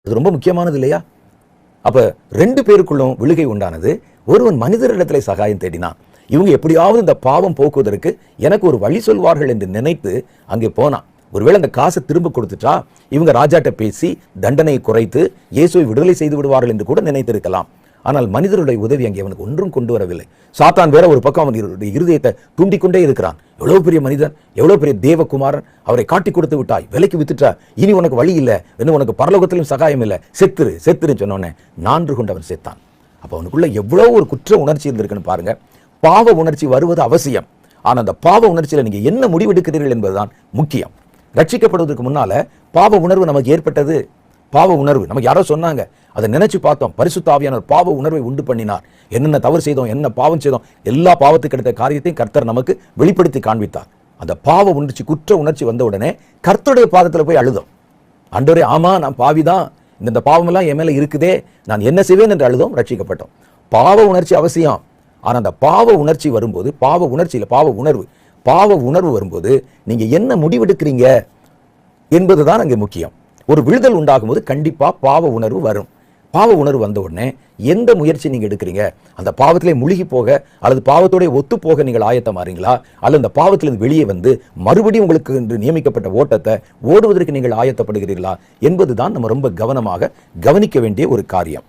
அது ரொம்ப முக்கியமானது இல்லையா? அப்ப 2 பேருக்குள்ளும் விழுகை உண்டானது. ஒருவன் மனிதரிடத்திலே சகாயம் தேடினான். இவங்க எப்படியாவது இந்த பாவம் போக்குவதற்கு எனக்கு ஒரு வழி சொல்வார்கள் என்று நினைத்து அங்கே போனான். ஒருவேளை அந்த காசை திரும்ப கொடுத்துட்டா இவங்க ராஜாட்ட பேசி தண்டனையை குறைத்து இயேசுவை விடுதலை செய்து விடுவார்கள் என்று கூட நினைத்திருக்கலாம். ஆனால் மனிதருடைய உதவி அங்கே அவனுக்கு ஒன்றும் கொண்டு வரவில்லை. சாத்தான் வேற ஒரு பக்கம் அவனுடைய இருதயத்தை தூண்டிக்கொண்டே இருக்கிறான். எவ்வளவு பெரிய மனிதன், எவ்வளவு பெரிய தேவகுமாரன், அவரை காட்டி கொடுத்து விட்டாய், விலைக்கு வித்துட்டா, இனி உனக்கு வழி இல்லை, இன்னும் உனக்கு பரலோகத்திலும் சகாயம் இல்லை, செத்துருன்னு சொன்னோன்னே நான்று கொண்டு அவன் செத்தான். அப்போ அவனுக்குள்ள எவ்வளவு ஒரு குற்ற உணர்ச்சி இருந்திருக்குன்னு பாருங்க. பாவ உணர்ச்சி வருவது அவசியம். ஆனால் அந்த பாவ உணர்ச்சியில நீங்க என்ன முடிவெடுக்கிறீர்கள் என்பதுதான் முக்கியம். ரட்சிக்கப்படுவதற்கு முன்னால பாவ உணர்வு நமக்கு ஏற்பட்டது. பாவ உணர்வு நமக்கு யாரோ சொன்னாங்க, அதை நினைச்சு பார்த்தோம். பரிசுத்த ஆவியானவர் பாவ உணர்வை உண்டு பண்ணினார். என்னென்ன தவறு செய்தோம், என்ன பாவம் செய்தோம், எல்லா பாவத்துக்கு எடுத்த காரியத்தையும் கர்த்தர் நமக்கு வெளிப்படுத்தி காண்பித்தார். அந்த பாவ உணர்ச்சி, குற்ற உணர்ச்சி வந்த உடனே கர்த்தருடைய பாதத்தில் போய் அழுதோம். ஆண்டவரே, ஆமா நான் பாவிதான், இந்த பாவமெல்லாம் என் மேல இருக்குதே, நான் என்ன செய்வேன் என்று அழுதோம், ரட்சிக்கப்பட்டோம். பாவ உணர்ச்சி அவசியம். ஆனால் அந்த பாவ உணர்ச்சி வரும்போது, பாவ உணர்வு வரும்போது நீங்க என்ன முடிவெடுக்கிறீங்க என்பதுதான் அங்கே முக்கியம். ஒரு விடுதல் உண்டாகும் போது கண்டிப்பா பாவ உணர்வு வரும். பாவ உணர்வு வந்த உடனே எந்த முயற்சி நீங்க எடுக்கிறீங்க? அந்த பாவத்திலே முழுகி போக அல்லது பாவத்தோட ஒத்து போக நீங்கள் ஆயத்தமாறீங்களா? அல்லது அந்த பாவத்திலிருந்து வெளியே வந்து மறுபடியும் உங்களுக்கு என்று நியமிக்கப்பட்ட ஓட்டத்தை ஓடுவதற்கு நீங்கள் ஆயத்தப்படுகிறீர்களா என்பதுதான் நம்ம ரொம்ப கவனமாக கவனிக்க வேண்டிய ஒரு காரியம்.